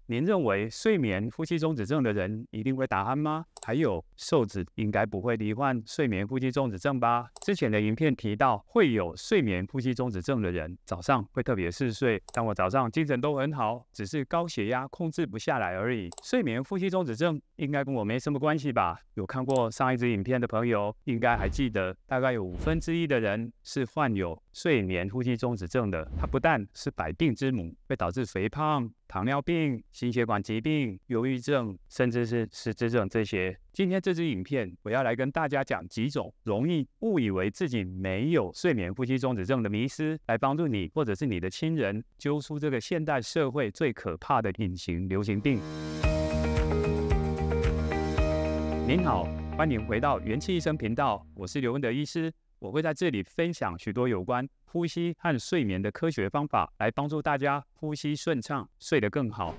您认为睡眠呼吸中止症的人一定会打鼾吗？还有，瘦子应该不会罹患睡眠呼吸中止症吧？之前的影片提到，会有睡眠呼吸中止症的人早上会特别嗜睡，但我早上精神都很好，只是高血压控制不下来而已。睡眠呼吸中止症应该跟我没什么关系吧？有看过上一支影片的朋友，应该还记得，大概有1/5的人是患有睡眠呼吸中止症的。它不但是百病之母，会导致肥胖、糖尿病、心血管疾病、忧郁症，甚至是失智症这些。今天这支影片，我要来跟大家讲几种容易误以为自己没有睡眠呼吸中止症的迷思，来帮助你或者是你的亲人揪出这个现代社会最可怕的隐形流行病。您好，欢迎回到元气医生频道，我是刘文德医师。我会在这里分享许多有关呼吸和睡眠的科学方法，来帮助大家呼吸顺畅，睡得更好。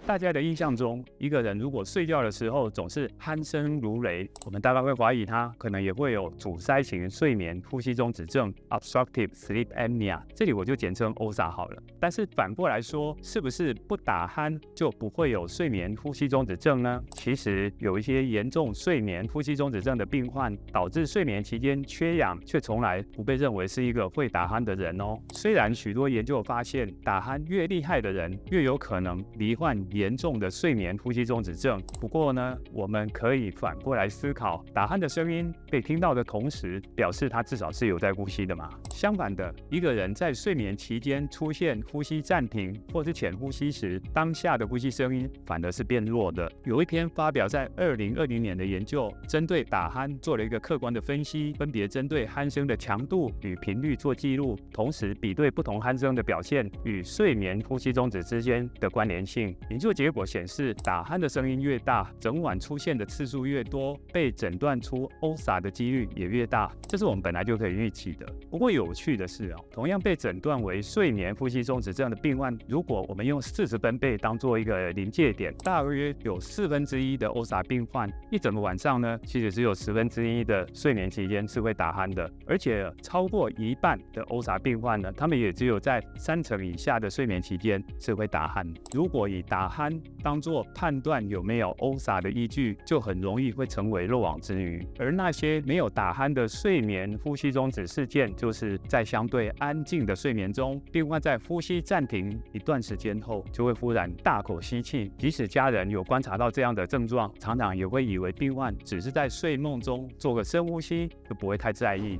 大家的印象中，一个人如果睡觉的时候总是鼾声如雷，我们大概会怀疑他可能也会有阻塞型睡眠呼吸中止症 （Obstructive Sleep Apnea）， 这里我就简称 OSA 好了。但是反过来说，是不是不打鼾就不会有睡眠呼吸中止症呢？其实有一些严重睡眠呼吸中止症的病患，导致睡眠期间缺氧，却从来不被认为是一个会打鼾的人哦。虽然许多研究发现，打鼾越厉害的人，越有可能罹患严重的睡眠呼吸中止症。不过呢，我们可以反过来思考，打鼾的声音被听到的同时，表示他至少是有在呼吸的嘛。相反的，一个人在睡眠期间出现呼吸暂停或是浅呼吸时，当下的呼吸声音反而是变弱的。有一篇发表在2020年的研究，针对打鼾做了一个客观的分析，分别针对鼾声的强度与频率做记录，同时比对不同鼾声的表现与睡眠呼吸中止之间的关联性。研究结果显示，打鼾的声音越大，整晚出现的次数越多，被诊断出 OSA 的几率也越大，这是我们本来就可以预期的。不过有趣的是同样被诊断为睡眠呼吸中止症的病患，如果我们用40分贝当做一个临界点，大约有1/4的 OSA 病患，一整个晚上呢，其实只有1/10的睡眠期间是会打鼾的，而且超过一半的 OSA 病患呢，他们也只有在30%以下的睡眠期间是会打鼾。如果以打鼾当作判断有没有 OSA 的依据，就很容易会成为漏网之鱼。而那些没有打鼾的睡眠呼吸中止事件，就是在相对安静的睡眠中，病患在呼吸暂停一段时间后，就会忽然大口吸气。即使家人有观察到这样的症状，常常也会以为病患只是在睡梦中做个深呼吸，就不会太在意。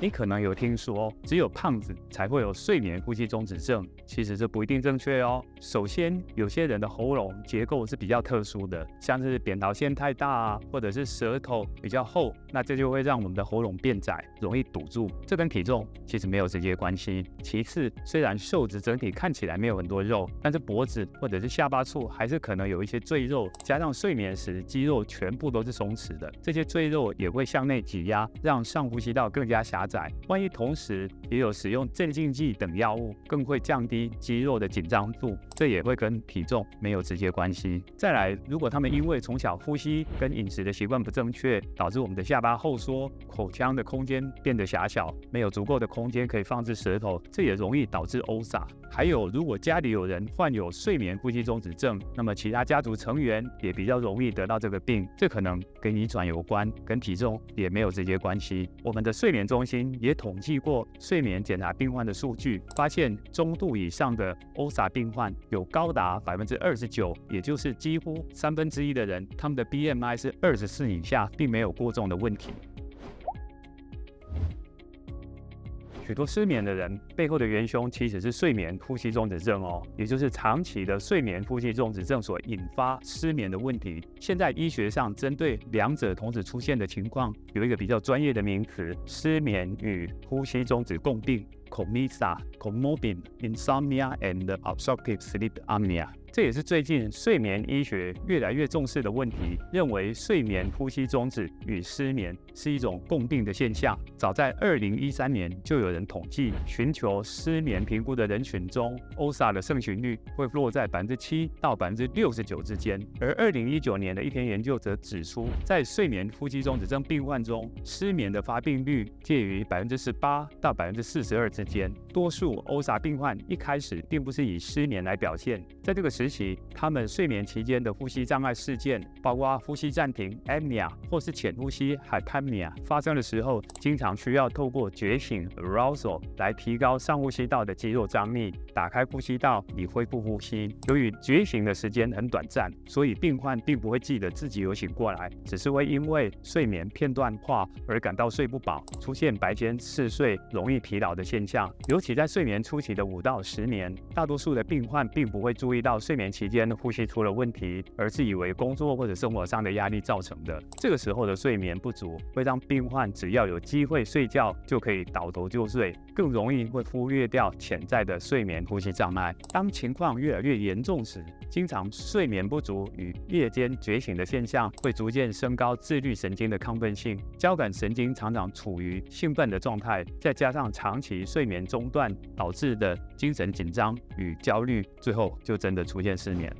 你可能有听说，只有胖子才会有睡眠呼吸中止症，其实这不一定正确哦。首先，有些人的喉咙结构是比较特殊的，像是扁桃腺太大或者是舌头比较厚，那这就会让我们的喉咙变窄，容易堵住。这跟体重其实没有直接关系。其次，虽然瘦子整体看起来没有很多肉，但是脖子或者是下巴处还是可能有一些赘肉，加上睡眠时肌肉全部都是松弛的，这些赘肉也会向内挤压，让上呼吸道更加狭窄。万一同时也有使用镇静剂等药物，更会降低肌肉的紧张度，这也会跟体重没有直接关系。再来，如果他们因为从小呼吸跟饮食的习惯不正确，导致我们的下巴后缩，口腔的空间变得狭小，没有足够的空间可以放置舌头，这也容易导致 OSA。还有，如果家里有人患有睡眠呼吸中止症，那么其他家族成员也比较容易得到这个病，这可能跟遗传有关，跟体重也没有直接关系。我们的睡眠中心也统计过睡眠检查病患的数据，发现中度以上的 OSA 病患有高达29%，也就是几乎1/3的人，他们的 BMI 是24以下，并没有过重的问题。许多失眠的人背后的元凶其实是睡眠呼吸中止症哦，也就是长期的睡眠呼吸中止症所引发失眠的问题。现在医学上针对两者同时出现的情况，有一个比较专业的名词：失眠与呼吸中止共病 （COMISA, Comorbid Insomnia and Obstructive Sleep Apnea）。这也是最近睡眠医学越来越重视的问题，认为睡眠呼吸中止与失眠是一种共病的现象。早在2013年就有人统计，寻求失眠评估的人群中 ，OSA 的盛行率会落在7%到69%之间。而2019年的一篇研究则指出，在睡眠呼吸中止症病患中，失眠的发病率介于18%到42%之间。多数 OSA 病患一开始并不是以失眠来表现，在这个时期，他们睡眠期间的呼吸障碍事件，包括呼吸暂停 （apnea） 或是浅呼吸 （hypopnea） 发生的时候，经常需要透过觉醒 （arousal） 来提高上呼吸道的肌肉张力，打开呼吸道以恢复呼吸。由于觉醒的时间很短暂，所以病患并不会记得自己有醒过来，只是会因为睡眠片段化而感到睡不饱，出现白天嗜睡、容易疲劳的现象。尤其在睡眠初期的5到10年，大多数的病患并不会注意到睡眠期间呼吸出了问题，而是以为工作或者生活上的压力造成的。这个时候的睡眠不足会让病患只要有机会睡觉就可以倒头就睡，更容易会忽略掉潜在的睡眠呼吸障碍。当情况越来越严重时，经常睡眠不足与夜间觉醒的现象会逐渐升高自律神经的亢奋性，交感神经常常处于兴奋的状态，再加上长期睡眠中断导致的精神紧张与焦虑，最后就真的出现失眠。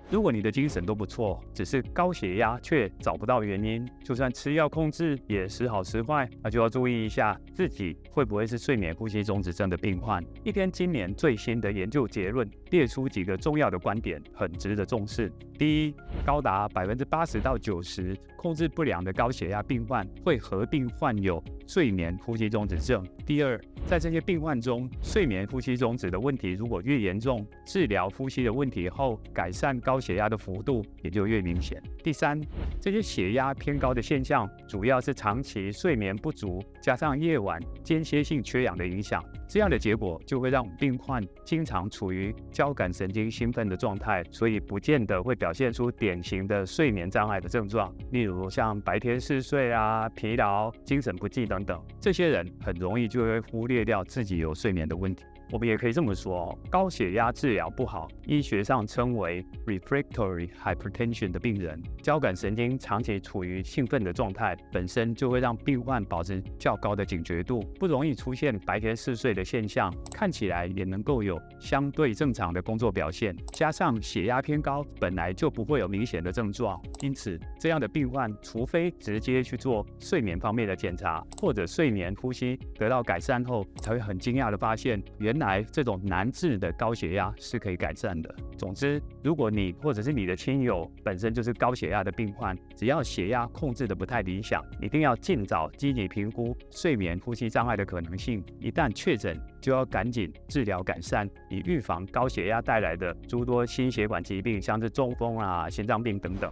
如果你的精神都不错，只是高血压却找不到原因，就算吃药控制也时好时坏，那就要注意一下自己会不会是睡眠呼吸中止症的病患。一篇今年最新的研究结论列出几个重要的观点，很值得重视。第一，高达80%到90%控制不良的高血压病患会合并患有睡眠呼吸中止症。第二，在这些病患中，睡眠呼吸中止的问题如果越严重，治疗呼吸的问题后，改善高血压的幅度也就越明显。第三，这些血压偏高的现象主要是长期睡眠不足，加上夜晚间歇性缺氧的影响，这样的结果就会让病患经常处于交感神经兴奋的状态，所以不见得会表现出典型的睡眠障碍的症状，例如像白天嗜睡啊、疲劳、精神不济等等。这些人很容易就会忽略掉自己有睡眠的问题。我们也可以这么说，高血压治疗不好，医学上称为 refractory hypertension 的病人，交感神经长期处于兴奋的状态，本身就会让病患保持较高的警觉度，不容易出现白天嗜睡的现象，看起来也能够有相对正常的工作表现。加上血压偏高，本来就不会有明显的症状，因此这样的病患，除非直接去做睡眠方面的检查，或者睡眠呼吸得到改善后，才会很惊讶的发现，原来这种难治的高血压是可以改善的。总之，如果你或者是你的亲友本身就是高血压的病患，只要血压控制的不太理想，一定要尽早积极评估睡眠呼吸障碍的可能性。一旦确诊，就要赶紧治疗改善，以预防高血压带来的诸多心血管疾病，像是中风啊、心脏病等等。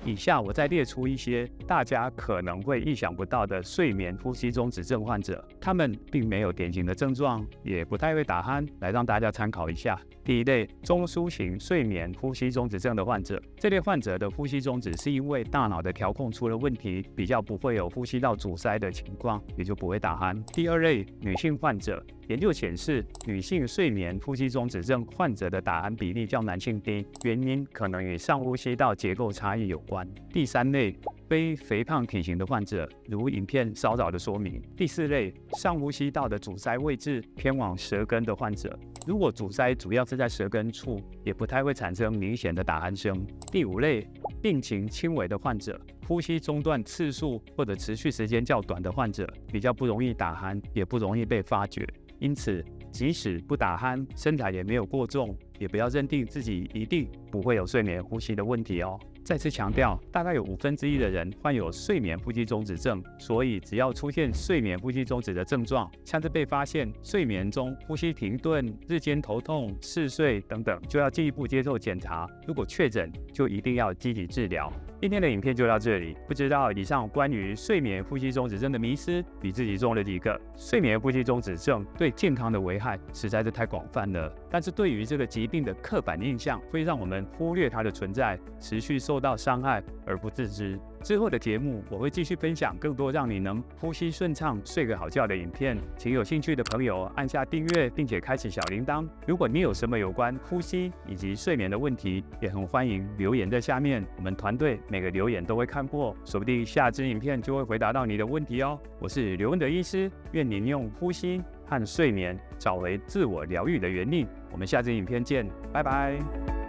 以下我再列出一些大家可能会意想不到的睡眠呼吸中止症患者，他们并没有典型的症状，也不太会打鼾，来让大家参考一下。第一类，中枢型睡眠呼吸中止症的患者，这类患者的呼吸中止是因为大脑的调控出了问题，比较不会有呼吸道阻塞的情况，也就不会打鼾。第二类，女性患者，研究显示，女性睡眠呼吸中止症患者的打鼾比例较男性低，原因可能与上呼吸道结构差异有关。第三类，非肥胖体型的患者，如影片稍早的说明。第四类，上呼吸道的阻塞位置偏往舌根的患者，如果阻塞主要是在舌根处，也不太会产生明显的打鼾声。第五类，病情轻微的患者，呼吸中断次数或者持续时间较短的患者，比较不容易打鼾，也不容易被发觉。因此，即使不打鼾，身材也没有过重，也不要认定自己一定不会有睡眠呼吸的问题哦。再次强调，大概有1/5的人患有睡眠呼吸中止症，所以只要出现睡眠呼吸中止的症状，像是被发现睡眠中呼吸停顿、日间头痛、嗜睡等等，就要进一步接受检查。如果确诊，就一定要积极治疗。今天的影片就到这里，不知道以上关于睡眠呼吸中止症的迷思，你自己中了几个？睡眠呼吸中止症对健康的危害实在是太广泛了，但是对于这个疾病的刻板印象，会让我们忽略它的存在，持续受到伤害而不自知。之后的节目我会继续分享更多让你能呼吸顺畅、睡个好觉的影片，请有兴趣的朋友按下订阅，并且开启小铃铛。如果你有什么有关呼吸以及睡眠的问题，也很欢迎留言在下面，我们团队每个留言都会看过，说不定下支影片就会回答到你的问题哦。我是刘文德医师，愿您用呼吸和睡眠找回自我疗愈的原力。我们下支影片见，拜拜。